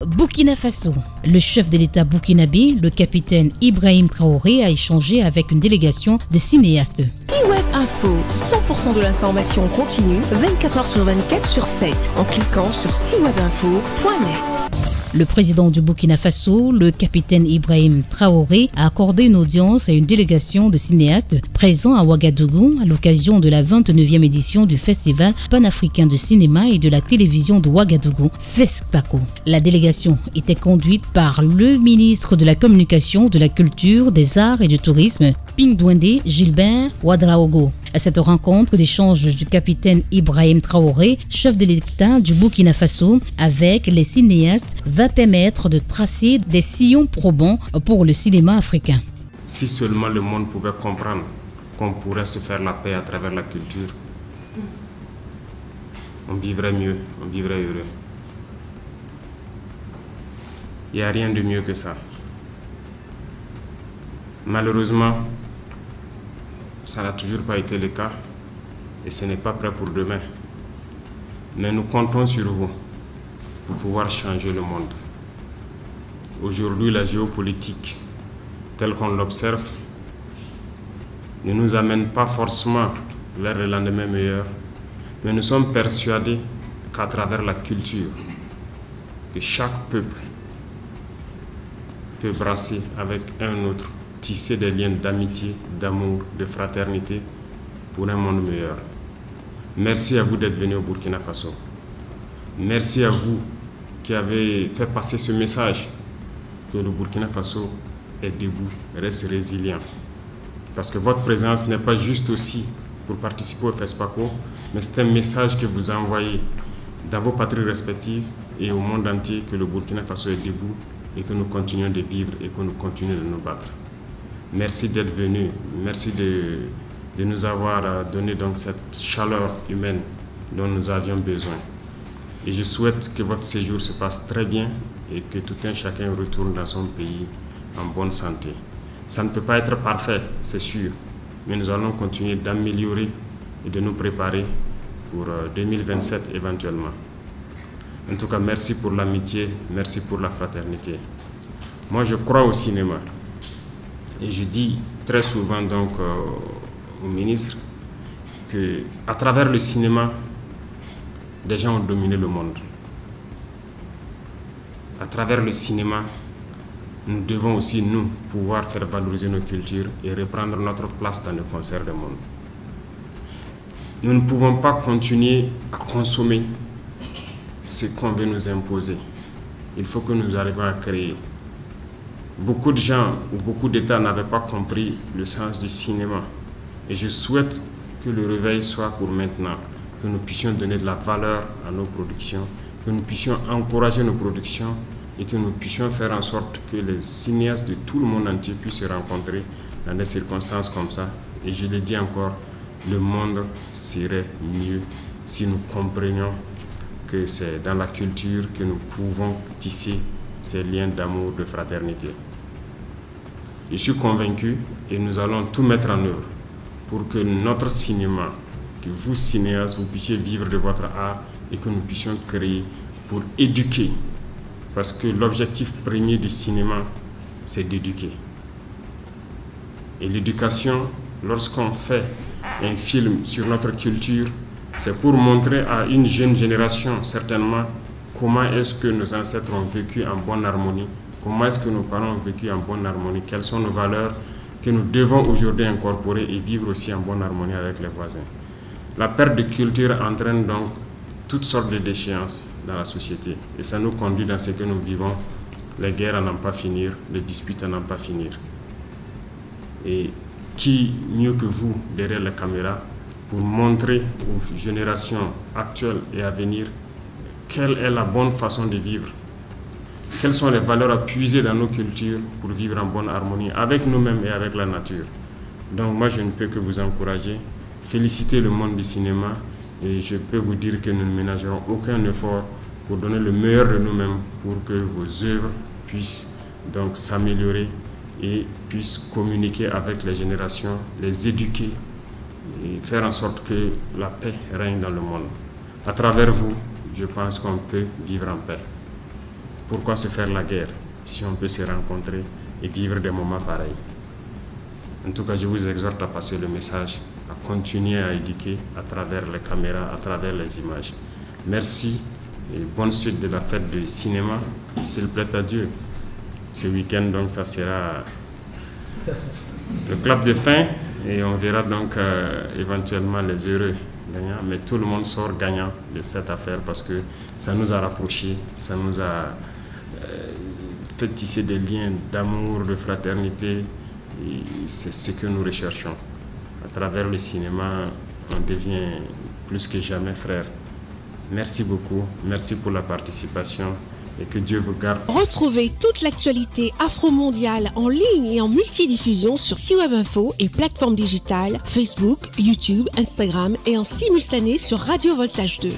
Burkina Faso. Le chef de l'État burkinabé, le capitaine Ibrahim Traoré, a échangé avec une délégation de cinéastes. Web Info, 100% de l'information continue, 24 h sur 24 sur 7, en cliquant sur siwebinfo.net. Le président du Burkina Faso, le capitaine Ibrahim Traoré, a accordé une audience à une délégation de cinéastes présents à Ouagadougou à l'occasion de la 29e édition du Festival panafricain de cinéma et de la télévision de Ouagadougou, FESPACO. La délégation était conduite par le ministre de la Communication, de la Culture, des Arts et du Tourisme, Pingdouendé Gilbert Ouadraogo. À cette rencontre d'échange du capitaine Ibrahim Traoré, chef de l'État du Burkina Faso, avec les cinéastes, va permettre de tracer des sillons probants pour le cinéma africain. Si seulement le monde pouvait comprendre qu'on pourrait se faire la paix à travers la culture, on vivrait mieux, on vivrait heureux. Il n'y a rien de mieux que ça. Malheureusement, ça n'a toujours pas été le cas et ce n'est pas prêt pour demain. Mais nous comptons sur vous pour pouvoir changer le monde. Aujourd'hui, la géopolitique, telle qu'on l'observe, ne nous amène pas forcément vers le lendemain meilleur, mais nous sommes persuadés qu'à travers la culture, que chaque peuple peut brasser avec un autre, tisser des liens d'amitié, d'amour, de fraternité pour un monde meilleur. Merci à vous d'être venus au Burkina Faso. Merci à vous qui avez fait passer ce message que le Burkina Faso est debout, reste résilient. Parce que votre présence n'est pas juste aussi pour participer au FESPACO, mais c'est un message que vous envoyez dans vos patries respectives et au monde entier que le Burkina Faso est debout et que nous continuons de vivre et que nous continuons de nous battre. Merci d'être venu, merci de nous avoir donné donc cette chaleur humaine dont nous avions besoin. Et je souhaite que votre séjour se passe très bien et que tout un chacun retourne dans son pays en bonne santé. Ça ne peut pas être parfait, c'est sûr, mais nous allons continuer d'améliorer et de nous préparer pour 2027 éventuellement. En tout cas, merci pour l'amitié, merci pour la fraternité. Moi, je crois au cinéma. Et je dis très souvent donc au ministre qu'à travers le cinéma, des gens ont dominé le monde. À travers le cinéma, nous devons aussi, nous, pouvoir faire valoriser nos cultures et reprendre notre place dans le concert du monde. Nous ne pouvons pas continuer à consommer ce qu'on veut nous imposer. Il faut que nous arrivions à créer. Beaucoup de gens ou beaucoup d'États n'avaient pas compris le sens du cinéma. Et je souhaite que le réveil soit pour maintenant, que nous puissions donner de la valeur à nos productions, que nous puissions encourager nos productions et que nous puissions faire en sorte que les cinéastes de tout le monde entier puissent se rencontrer dans des circonstances comme ça. Et je le dis encore, le monde serait mieux si nous comprenions que c'est dans la culture que nous pouvons tisser ces liens d'amour, de fraternité. Je suis convaincu et nous allons tout mettre en œuvre pour que notre cinéma, que vous cinéastes, vous puissiez vivre de votre art et que nous puissions créer pour éduquer. Parce que l'objectif premier du cinéma, c'est d'éduquer. Et l'éducation, lorsqu'on fait un film sur notre culture, c'est pour montrer à une jeune génération, certainement, comment est-ce que nos ancêtres ont vécu en bonne harmonie, comment est-ce que nos parents ont vécu en bonne harmonie, quelles sont nos valeurs que nous devons aujourd'hui incorporer et vivre aussi en bonne harmonie avec les voisins. La perte de culture entraîne donc toutes sortes de déchéances dans la société et ça nous conduit dans ce que nous vivons. Les guerres à n'en pas finir, les disputes à n'en pas finir. Et qui mieux que vous derrière la caméra pour montrer aux générations actuelles et à venir quelle est la bonne façon de vivre, quelles sont les valeurs à puiser dans nos cultures pour vivre en bonne harmonie avec nous-mêmes et avec la nature. Donc moi je ne peux que vous encourager, féliciter le monde du cinéma et je peux vous dire que nous ne ménagerons aucun effort pour donner le meilleur de nous-mêmes pour que vos œuvres puissent donc s'améliorer et puissent communiquer avec les générations, les éduquer et faire en sorte que la paix règne dans le monde. À travers vous, je pense qu'on peut vivre en paix. Pourquoi se faire la guerre si on peut se rencontrer et vivre des moments pareils? En tout cas, je vous exhorte à passer le message, à continuer à éduquer à travers les caméras, à travers les images. Merci et bonne suite de la fête du cinéma. S'il plaît à Dieu. Ce week-end, donc, ça sera le clap de fin et on verra donc éventuellement les heureux gagnants. Mais tout le monde sort gagnant de cette affaire parce que ça nous a rapprochés, ça nous a fait tisser des liens d'amour, de fraternité. Et c'est ce que nous recherchons. À travers le cinéma, on devient plus que jamais frères. Merci beaucoup, merci pour la participation et que Dieu vous garde. Retrouvez toute l'actualité afro-mondiale en ligne et en multidiffusion sur C-Web Info et plateformes digitales, Facebook, YouTube, Instagram et en simultané sur Radio Voltage 2.